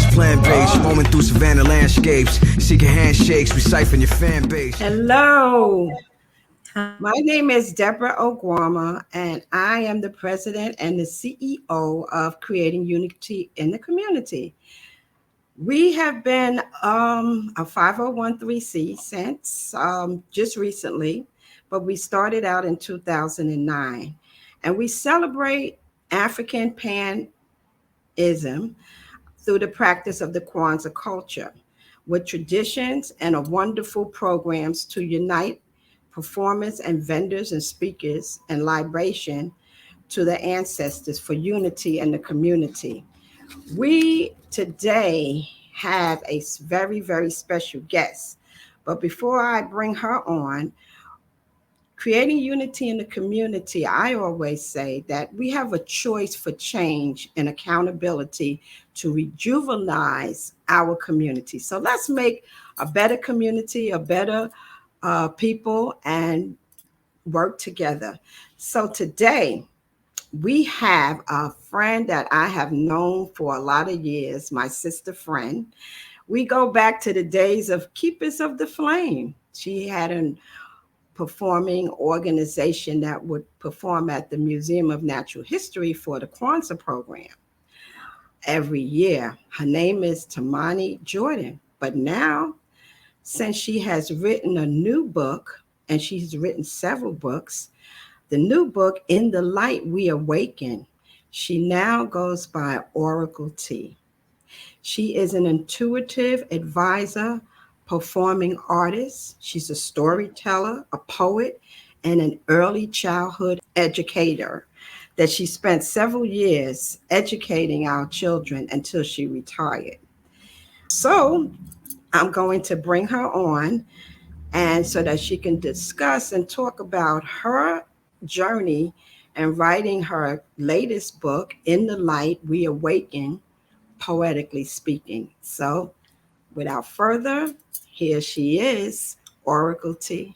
is plant-based, roaming through savannah landscapes, seeking handshakes, recycling your fan base. Hello. My name is Deborah Oguama, and I am the president and the CEO of Creating Unity in the Community. We have been a 501c since just recently, but we started out in 2009. And we celebrate African panism through the practice of the Kwanzaa culture with traditions and a wonderful programs to unite performers and vendors and speakers and libation to the ancestors for unity in the community. We today have a very, very special guest. But before I bring her on, creating unity in the community, I always say that we have a choice for change and accountability to rejuvenize our community. So let's make a better community, a better people, and work together. So today, we have a friend that I have known for a lot of years, my sister friend. We go back to the days of Keepers of the Flame. She had a performing organization that would perform at the Museum of Natural History for the Kwanzaa program every year. Her name is Tamani Jordan. But now, since she has written a new book, and she's written several books, the new book, In the Light We Awaken, she now goes by Oracle T. She is an intuitive advisor, performing artist. She's a storyteller, a poet, and an early childhood educator that she spent several years educating our children until she retired. So I'm going to bring her on and so that she can discuss and talk about her journey and writing her latest book, In the Light We Awaken, Poetically Speaking. So without further, here she is, Oracle T.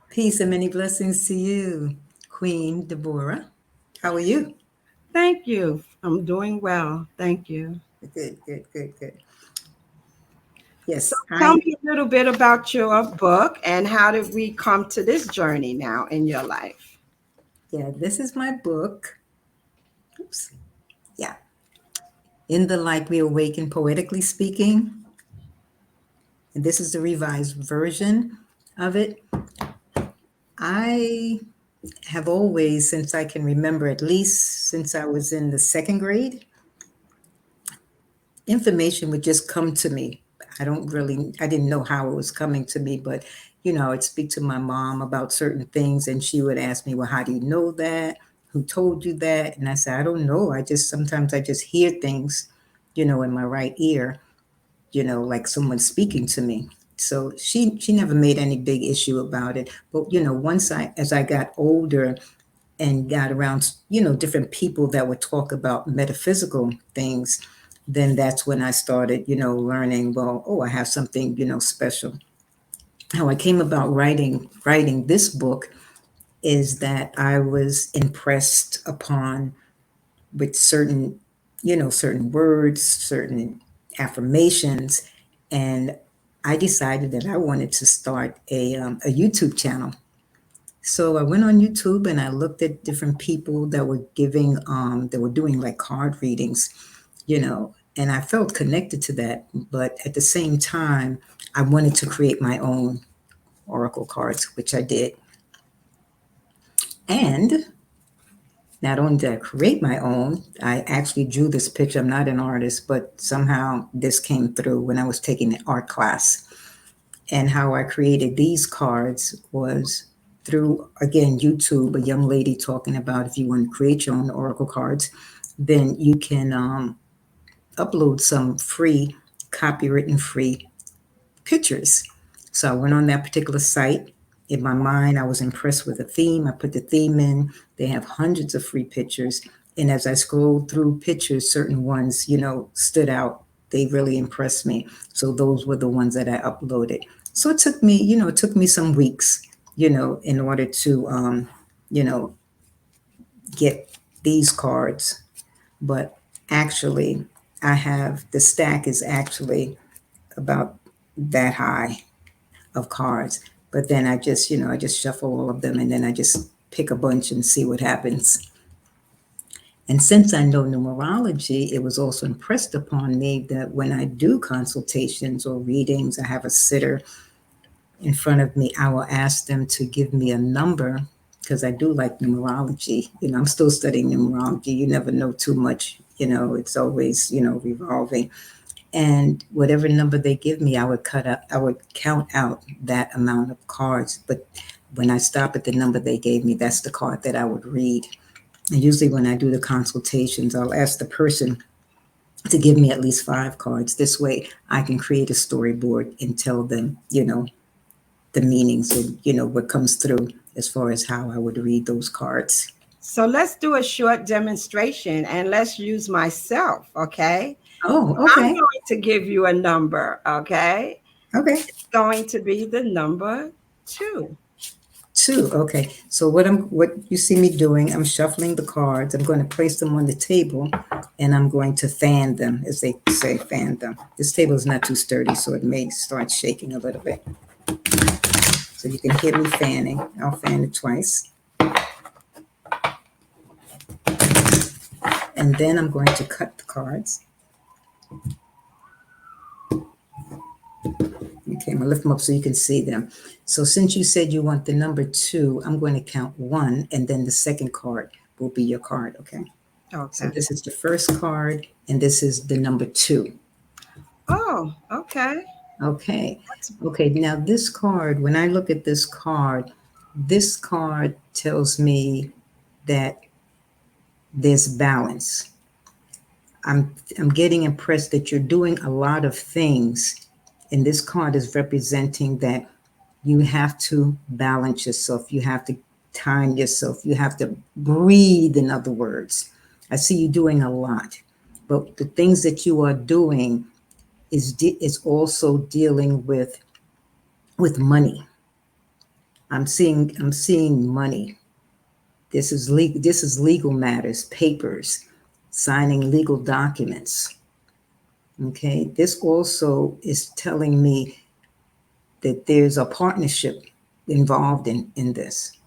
Peace and many blessings to you, Queen Deborah. How are you? Thank you. I'm doing well. Thank you. Good, good, good, good. So Yes, tell me a little bit about your book and how did we come to this journey now in your life? this is my book. Oops. Yeah. In the Light We Awaken, Poetically Speaking. And this is the revised version of it. I have always, since I can remember, at least since I was in the second grade, information would just come to me. I didn't know how it was coming to me, but I'd speak to my mom about certain things and she would ask me, well, how do you know that? Who told you that? And I said, I don't know. Sometimes I just hear things, in my right ear, like someone speaking to me. So she never made any big issue about it. But, as I got older and got around, different people that would talk about metaphysical things, then that's when I started, learning, well, oh, I have something, special. How I came about writing this book is that I was impressed upon with certain words, certain affirmations, and I decided that I wanted to start a YouTube channel. So I went on YouTube and I looked at different people that were that were doing like card readings, and I felt connected to that. But at the same time, I wanted to create my own oracle cards, which I did. And not only did I create my own, I actually drew this picture. I'm not an artist, but somehow this came through when I was taking an art class. And how I created these cards was through, again, YouTube, a young lady talking about if you want to create your own oracle cards, then you can upload some free, copywritten free pictures. So I went on that particular site. In my mind, I was impressed with the theme. I put the theme in. They have hundreds of free pictures. And as I scrolled through pictures, certain ones, stood out. They really impressed me. So those were the ones that I uploaded. So it took me some weeks, in order to, get these cards. But actually, I have the stack is actually about that high of cards. But then I just, I just shuffle all of them and then I just pick a bunch and see what happens. And since I know numerology, it was also impressed upon me that when I do consultations or readings, I have a sitter in front of me, I will ask them to give me a number because I do like numerology. I'm still studying numerology. You never know too much. It's always, revolving. And whatever number they give me, I would count out that amount of cards. But when I stop at the number they gave me, that's the card that I would read. And usually when I do the consultations, I'll ask the person to give me at least 5 cards. This way I can create a storyboard and tell them, the meanings and, what comes through as far as how I would read those cards. So let's do a short demonstration and let's use myself, okay? Oh, I'm okay. going to give you a number, okay? Okay. It's going to be the number 2. 2. Okay. So what you see me doing, I'm shuffling the cards. I'm going to place them on the table and I'm going to fan them, as they say, fan them. This table is not too sturdy, so it may start shaking a little bit. So you can hear me fanning. I'll fan it twice. And then I'm going to cut the cards. Okay, I'm gonna lift them up so you can see them. So since you said you want the number 2, I'm going to count 1, and then the second card will be your card, okay? So Okay. this is the first card, and this is the number 2. Oh, okay. Okay. Okay, now this card, when I look at this card tells me that there's balance. I'm getting impressed that you're doing a lot of things, and this card is representing that you have to balance yourself. You have to time yourself. You have to breathe, in other words. I see you doing a lot, but the things that you are doing is also dealing with money. I'm seeing money. This is legal matters, papers, signing legal documents. Okay, this also is telling me that there's a partnership involved in this.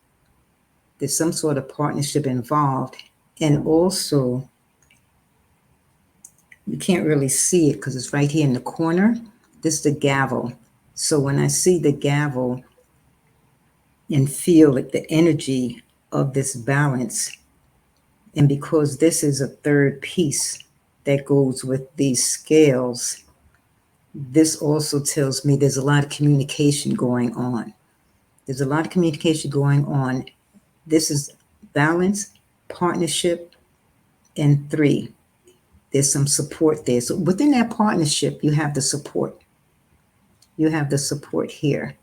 There's some sort of partnership involved. And also, you can't really see it because it's right here in the corner. This is the gavel. So when I see the gavel and feel like the energy of this balance, and because this is a third piece that goes with these scales, this also tells me there's a lot of communication going on. There's a lot of communication going on. This is balance, partnership, and 3. There's some support there. So within that partnership, you have the support. You have the support here.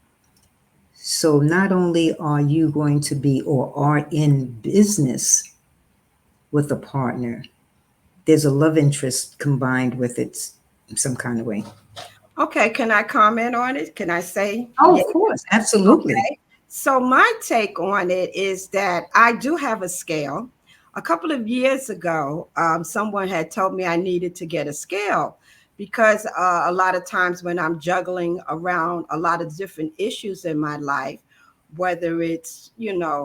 So not only are you going to be or are in business with a partner, there's a love interest combined with it some kind of way. Okay, can I comment on it? Can I say? Oh, Yeah. of course. Absolutely. Okay. So my take on it is that I do have a scale. A couple of years ago, someone had told me I needed to get a scale because a lot of times when I'm juggling around a lot of different issues in my life, whether it's,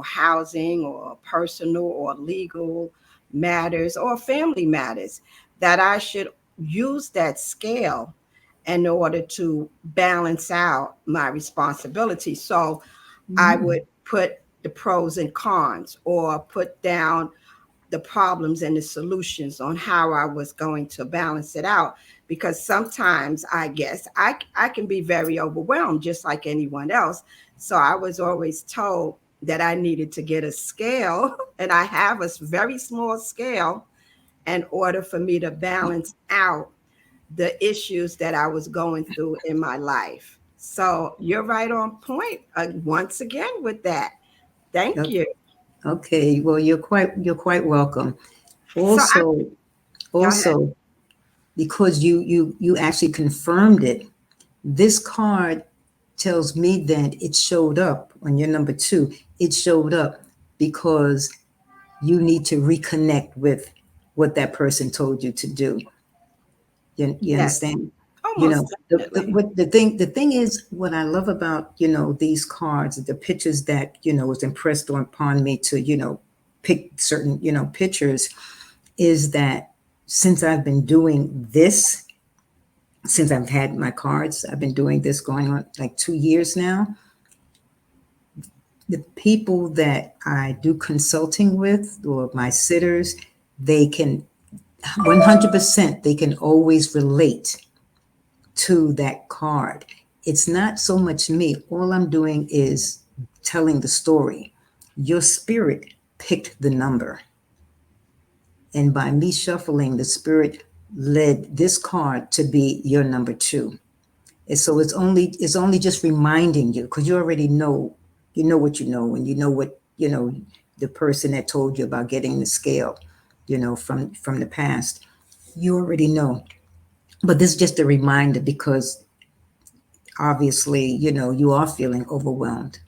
housing or personal or legal matters or family matters, that I should use that scale in order to balance out my responsibility. So I Mhm. would put the pros and cons or put down the problems and the solutions on how I was going to balance it out. Because sometimes I guess I can be very overwhelmed, just like anyone else. So I was always told that I needed to get a scale, and I have a very small scale in order for me to balance out the issues that I was going through in my life. So you're right on point once again with that. Thank you. Okay. Well, you're quite welcome. So I Also, go ahead. also because you actually confirmed it, this card tells me that it showed up on your number 2. It showed up because you need to reconnect with what that person told you to do. You Yes. understand? Oh, You most know, definitely. the thing is, what I love about, these cards, the pictures that, was impressed upon me to, pick certain, pictures, is that since I've been doing this, since I've had my cards, I've been doing this going on like 2 years now. The people that I do consulting with, or my sitters, they can 100%, they can always relate to that card. It's not so much me. All I'm doing is telling the story. Your spirit picked the number. And by me shuffling, the spirit led this card to be your number two. And so it's only just reminding you, because you already know, what you know, and you know what, the person that told you about getting the scale, from the past. You already know. But this is just a reminder, because obviously, you are feeling overwhelmed.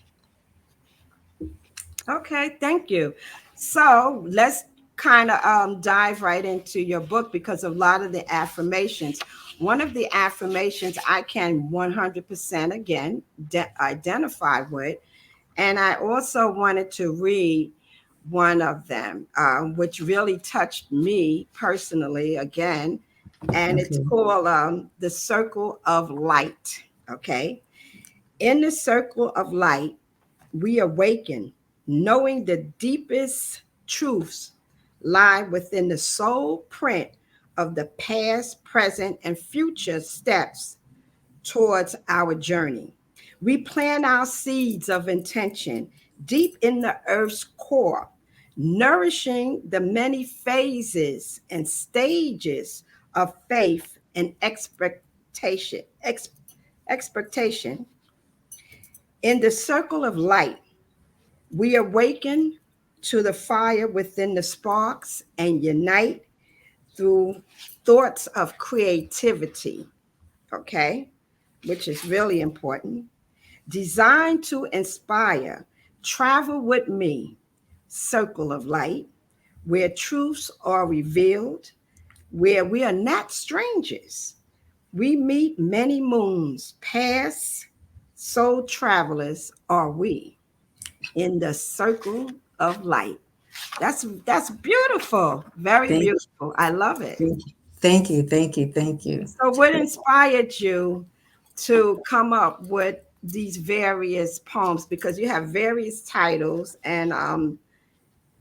Okay, thank you. So let's kind of dive right into your book because of a lot of the affirmations. One of the affirmations I can 100% again identify with, and I also wanted to read one of them, which really touched me personally again, and it's Okay. called The Circle of Light. Okay. In the circle of light, we awaken, knowing the deepest truths lie within the soul print of the past, present, and future steps towards our journey. We plant our seeds of intention deep in the earth's core, nourishing the many phases and stages of faith and expectation. Expectation. In the circle of light, we awaken to the fire within the sparks and unite through thoughts of creativity, okay, which is really important. Designed to inspire, travel with me, circle of light, where truths are revealed, where we are not strangers. We meet many moons, past soul travelers are we in the circle of light. That's beautiful. Very Thank, beautiful. I love it. thank you. Thank you. Thank you. Thank you. So what inspired you to come up with these various poems because you have various titles and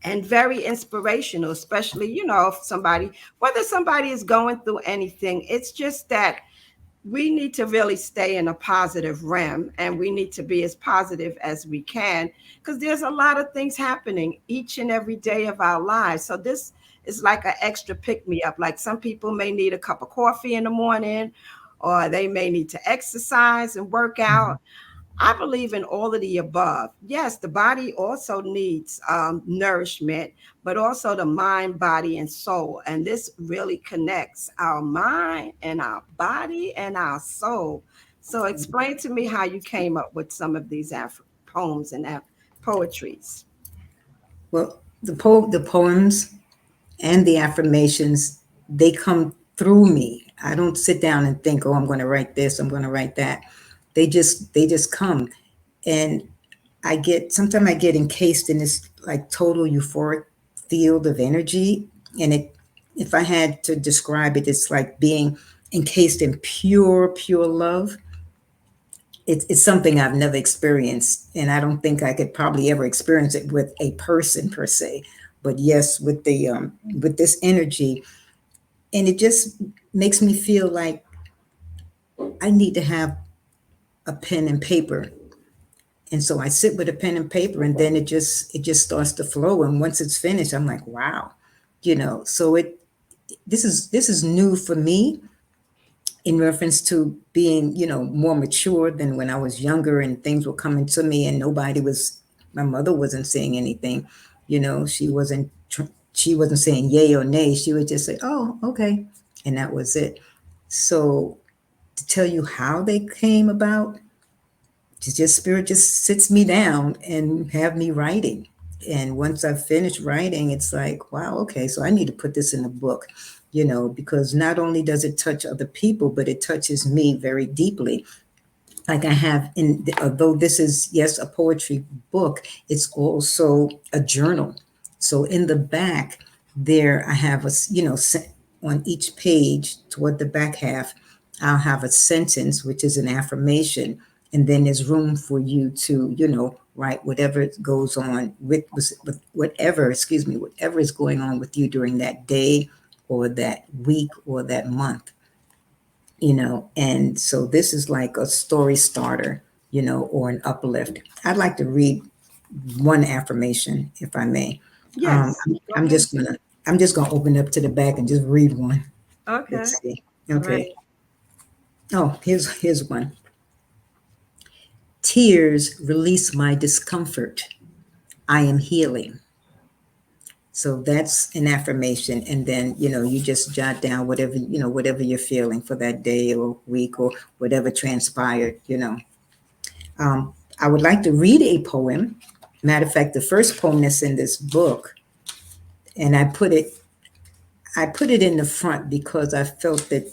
very inspirational, especially, if somebody, whether somebody is going through anything, it's just that we need to really stay in a positive realm and we need to be as positive as we can because there's a lot of things happening each and every day of our lives. So this is like an extra pick me up. Like some people may need a cup of coffee in the morning or they may need to exercise and work out. Mhm. I believe in all of the above. Yes, the body also needs nourishment, but also the mind, body, and soul. And this really connects our mind and our body and our soul. So, explain to me how you came up with some of these poems and poetries. Well, the poems and the affirmations, they come through me. I don't sit down and think, oh, I'm going to write this, I'm going to write that. They just come. And sometimes I get encased in this like total euphoric field of energy. And if I had to describe it, it's like being encased in pure love. It's something I've never experienced, and I don't think I could probably ever experience it with a person per se. But yes, with this energy, and it just makes me feel like I need to have a pen and paper. And so I sit with a pen and paper, and then it just starts to flow. And once it's finished, I'm like, wow, So this is new for me, in reference to being, more mature than when I was younger and things were coming to me and my mother wasn't saying anything, she wasn't saying yay or nay. She would just say, oh, okay. And that was it. So to tell you how they came about, just spirit just sits me down and have me writing. And once I've finished writing, it's like, wow, okay, so I need to put this in a book. because not only does it touch other people, but it touches me very deeply. Like I have although this is, yes, a poetry book, it's also a journal. So in the back there, I have on each page toward the back half, I'll have a sentence, which is an affirmation. And then there's room for you to, write whatever goes on with whatever, excuse me, whatever is going on with you during that day or that week or that month. And so this is like a story starter, or an uplift. I'd like to read one affirmation, if I may. Um, Yes, I'm, go I'm ahead. just gonna I'm just gonna open up to the back and just read one. Okay. Let's see. Right. Okay. Oh, here's one. Tears release my discomfort. I am healing. So that's an affirmation, and then you just jot down whatever you're feeling for that day or week or whatever transpired. I would like to read a poem. Matter of fact, the first poem that's in this book, and I put it in the front because I felt that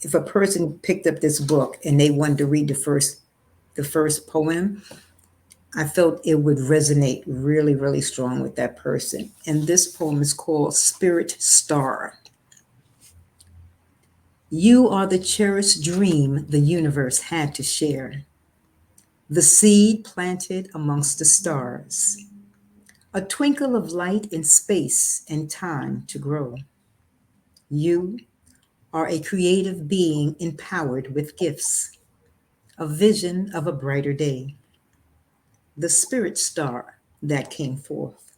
if a person picked up this book and they wanted to read the first poem, I felt it would resonate really, really strong with that person. And this poem is called Spirit Star. You are the cherished dream the universe had to share, the seed planted amongst the stars, a twinkle of light in space and time to grow. You are a creative being empowered with gifts, a vision of a brighter day, the spirit star that came forth.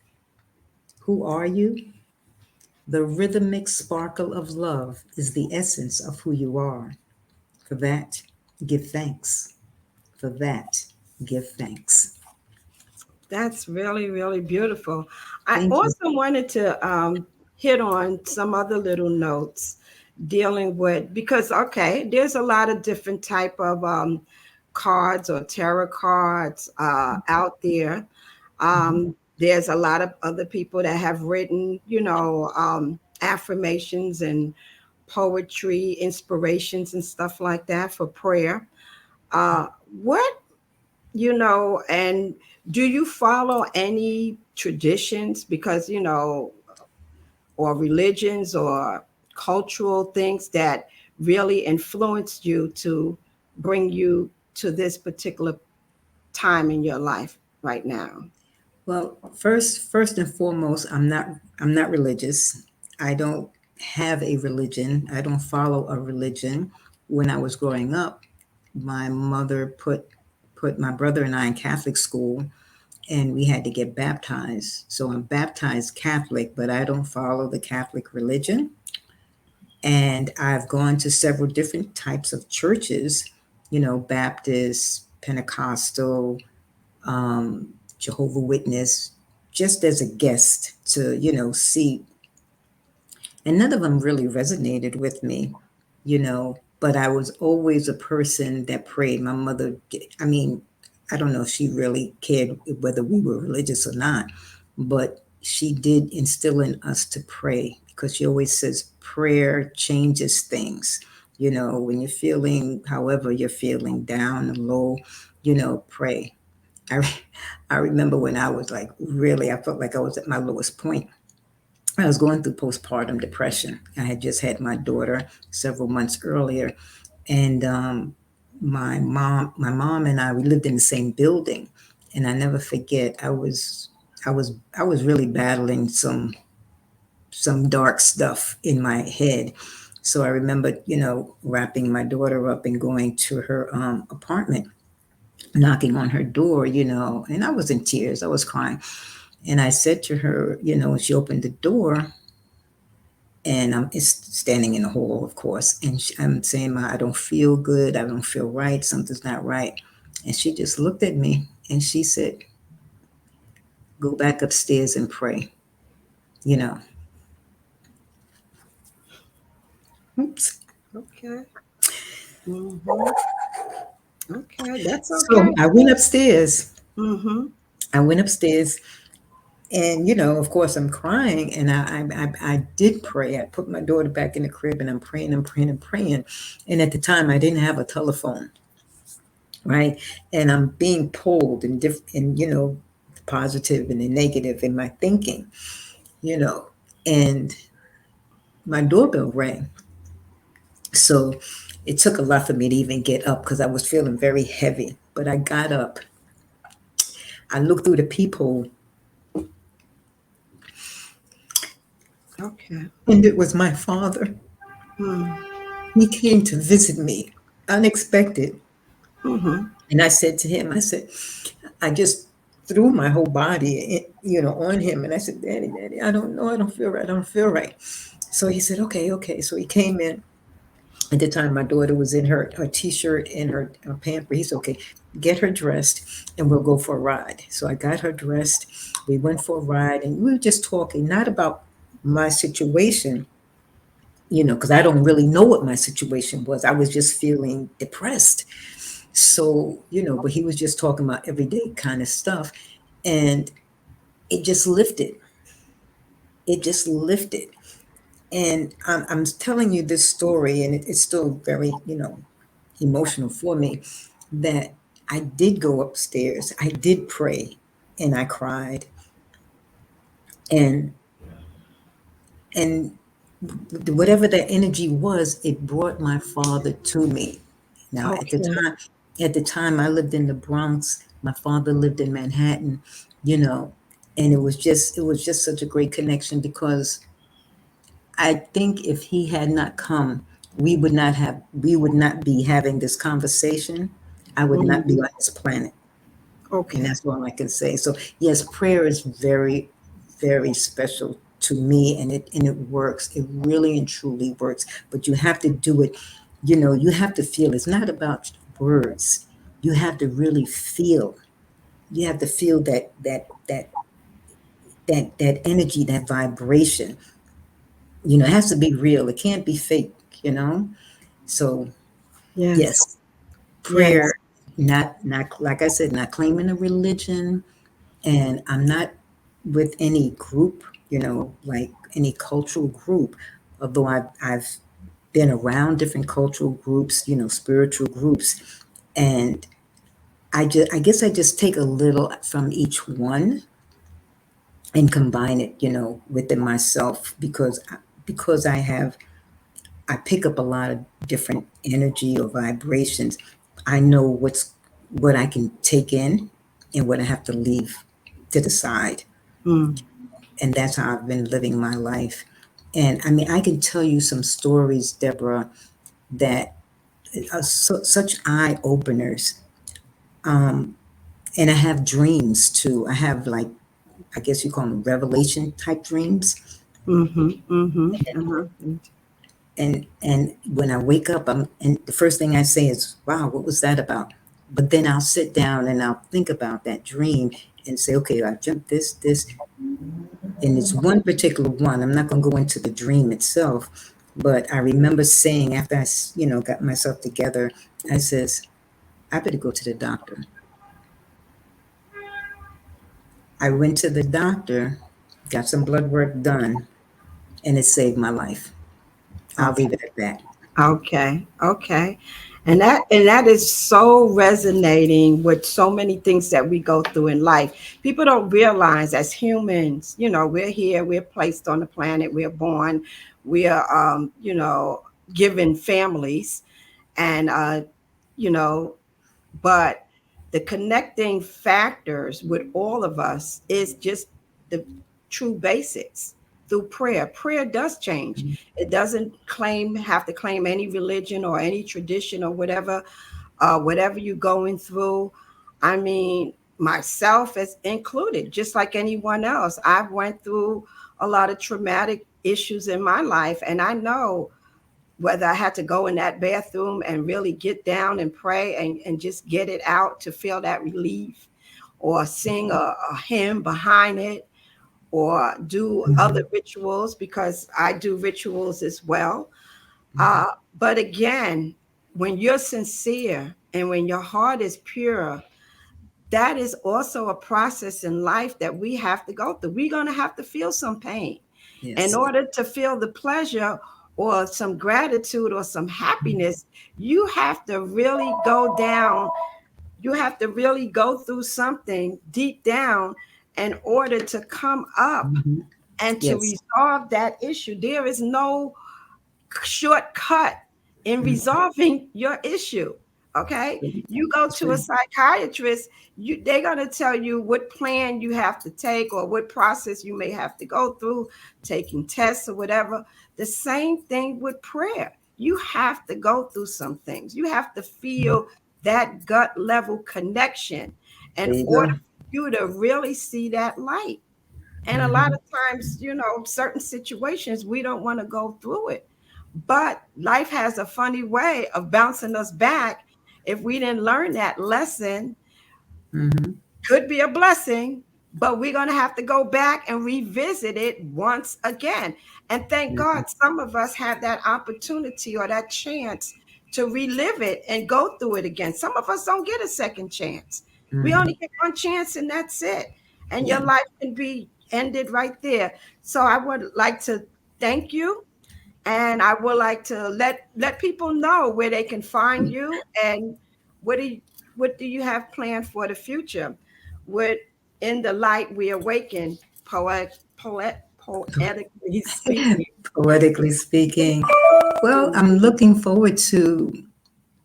Who are you? The rhythmic sparkle of love is the essence of who you are. For that, give thanks. For that, give thanks. That's really, really beautiful. I Thank you. also wanted to hit on some other little notes dealing with, because okay, there's a lot of different type of cards or tarot cards out there. Mhm. There's a lot of other people that have written, affirmations and poetry, inspirations and stuff like that for prayer. What and do you follow any traditions, because or religions or cultural things that really influenced you to bring you to this particular time in your life right now? Well, first and foremost, I'm not religious. I don't have a religion. I don't follow a religion. When I was growing up, my mother put my brother and I in Catholic school, and we had to get baptized. So I'm baptized Catholic, but I don't follow the Catholic religion. And I've gone to several different types of churches, Baptist, Pentecostal, Jehovah Witness, just as a guest to, see. And none of them really resonated with me, but I was always a person that prayed. My mother, I mean, I don't know if she really cared whether we were religious or not, but she did instill in us to pray, because she always says prayer changes things. When you're feeling, however you're feeling, down and low, pray. I, I remember when I was like, really, I felt like I was at my lowest point. I was going through postpartum depression. I had just had my daughter several months earlier, and my mom and I, we lived in the same building, and I never forget. I was really battling some dark stuff in my head. So I remember, wrapping my daughter up and going to her apartment, knocking on her door, and I was in tears. I was crying. And I said to her, when she opened the door, and I'm standing in the hall, of course, and I'm saying, I don't feel good. I don't feel right. Something's not right. And she just looked at me and she said, go back upstairs and pray, you know. Oops. Okay. Hmm. Okay, that's okay. So I went upstairs. Hmm. I went upstairs And of course, I'm crying, and I did pray. I put my daughter back in the crib, and I'm praying, I'm praying, I'm praying. And at the time, I didn't have a telephone, right? And I'm being pulled in different, and the positive and the negative in my thinking, you know. And my doorbell rang, so it took a lot for me to even get up because I was feeling very heavy. But I got up. I looked through the peephole, Okay. and it was my father. Mm. He came to visit me, unexpected. Mm-hmm. And I said to him, I said, I just threw my whole body, on him. And I said, Daddy, Daddy, I don't know. I don't feel right. I don't feel right. So he said, okay, okay. So he came in. At the time, my daughter was in her t-shirt and her pamper. He said, okay, get her dressed and we'll go for a ride. So I got her dressed. We went for a ride and we were just talking, not about my situation, because I don't really know what my situation was. I was just feeling depressed. So, but he was just talking about everyday kind of stuff. And it just lifted. It just lifted. And I'm telling you this story, and it's still very, emotional for me that I did go upstairs. I did pray and I cried. And and whatever that energy was, it brought my father to me. Now, Okay. at the time I lived in the Bronx, my father lived in Manhattan, you know, and it was just such a great connection because I think if he had not come, we would not be having this conversation. I would not be Mm. on this planet. And Okay. that's all I can say. So yes, prayer is very, very special to me, and it works. It really and truly works. But you have to do it. You have to feel. It's not about words. You have to really feel. You have to feel that energy, that vibration. It has to be real. It can't be fake. So Yes. yes, prayer. Yes. Not like I said, not claiming a religion, and I'm not with any group, like any cultural group, although I've been around different cultural groups, spiritual groups, and I guess I just take a little from each one and combine it, within myself because I pick up a lot of different energy or vibrations. I know what I can take in and what I have to leave to the side. Mm. And that's how I've been living my life. And I mean, I can tell you some stories, Deborah, that are such eye openers. Um, and I have dreams too. I have, like, I guess you call them revelation type dreams. Mm-hmm. Mm-hmm. Uh-huh. And when I wake up, and the first thing I say is, "Wow, what was that about?" But then I'll sit down and I'll think about that dream and say, "Okay, I jumped this, and it's one particular one. I'm not going to go into the dream itself, but I remember saying after got myself together, I says, I better go to the doctor. I went to the doctor, got some blood work done, and it saved my life. I'll Okay. leave it at that. Okay. Okay. And that is so resonating with so many things that we go through in life. People don't realize as humans, we're here, we're placed on the planet, we're born, we're given families and you know but the connecting factors with all of us is just the true basics through prayer. Prayer does change. It doesn't have to claim any religion or any tradition or whatever you're going through. I mean, myself is included, just like anyone else. I've went through a lot of traumatic issues in my life, and I know whether I had to go in that bathroom and really get down and pray and just get it out to feel that relief, or sing a hymn behind it, or do other Mhm. rituals because I do rituals as well. Mhm. But again, when you're sincere and when your heart is pure, that is also a process in life that we have to go through. We're going to have to feel some pain. Yes. In order to feel the pleasure or some gratitude or some happiness, you have to really go down. You have to really go through something deep down in order to come up and to Yes. resolve that issue. There is no shortcut in resolving your issue. Okay, you go to a psychiatrist, they're going to tell you what plan you have to take or what process you may have to go through, taking tests or whatever. The same thing with prayer. You have to go through some things. You have to feel that gut level connection in order for you to really see that light. And a lot of times, certain situations, we don't want to go through it. But life has a funny way of bouncing us back. If we didn't learn that lesson, could be a blessing, but we're going to have to go back and revisit it once again. And thank God some of us have that opportunity or that chance to relive it and go through it again. Some of us don't get a second chance. We only get one chance and that's it. And your life can be ended right there. So I would like to thank you. And I would like to let people know where they can find you and what do you have planned for the future? With In the Light We Awaken, poetically speaking. Poetically speaking. Well, I'm looking forward to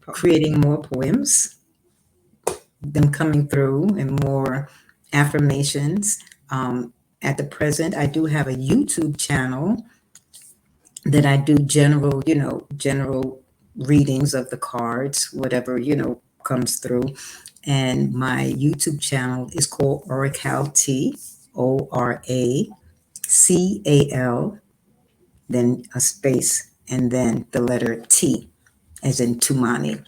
creating more poems, them coming through, and more affirmations. At the present, I do have a YouTube channel that I do general readings of the cards, whatever, comes through. And my YouTube channel is called ORACALL, ORACAL, then a space, and then the letter T, as in Tumani.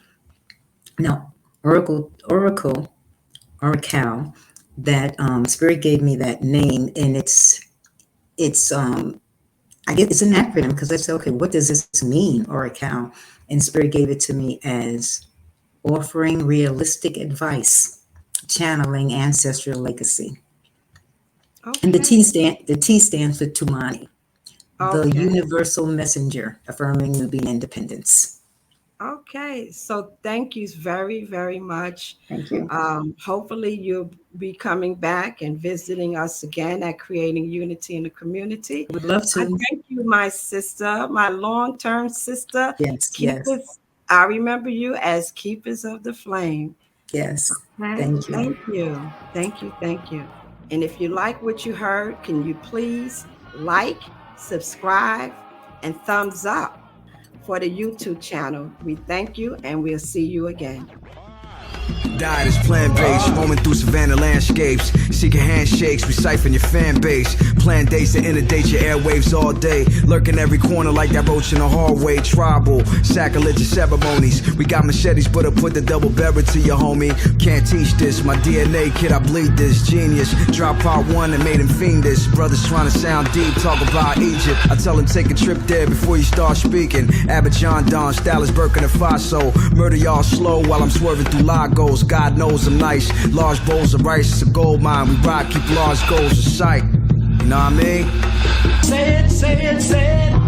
Now, ORACALL, that Spirit gave me that name, and it's I guess it's an acronym because I said, okay, what does this mean, ORACALL? And Spirit gave it to me as offering realistic advice, channeling ancestral legacy. Okay. And the T stands for Tumani, the universal messenger affirming Nubian independence. Okay, so thank you very, very much. Thank you. Hopefully you'll be coming back and visiting us again at Creating Unity in the Community. Would love to. Thank you, my sister, my long-term sister. Yes, Keepers, I remember you as Keepers of the Flame. Yes, okay? Thank you. Thank you, thank you, thank you. And if you like what you heard, can you please like, subscribe, and thumbs up for the YouTube channel. We thank you and we'll see you again. Diet is plant-based, roaming through savannah landscapes, seeking handshakes, we siphon your fan base. Plan dates to inundate your airwaves all day, lurking every corner like that roach in the hallway. Tribal, sacrilegious ceremonies, we got machetes but I put the double barrel to your homie. Can't teach this, my DNA kid, I bleed this. Genius, drop part one and made him fiendish. Brothers trying to sound deep, talk about Egypt. I tell him take a trip there before you start speaking. Abidjan, Don, style is Burkina Faso. Murder y'all slow while I'm swerving through Lagos. God knows I'm nice. Large bowls of rice, it's a gold mine. We ride, keep large goals in sight. You know what I mean? Say it, say it, say it.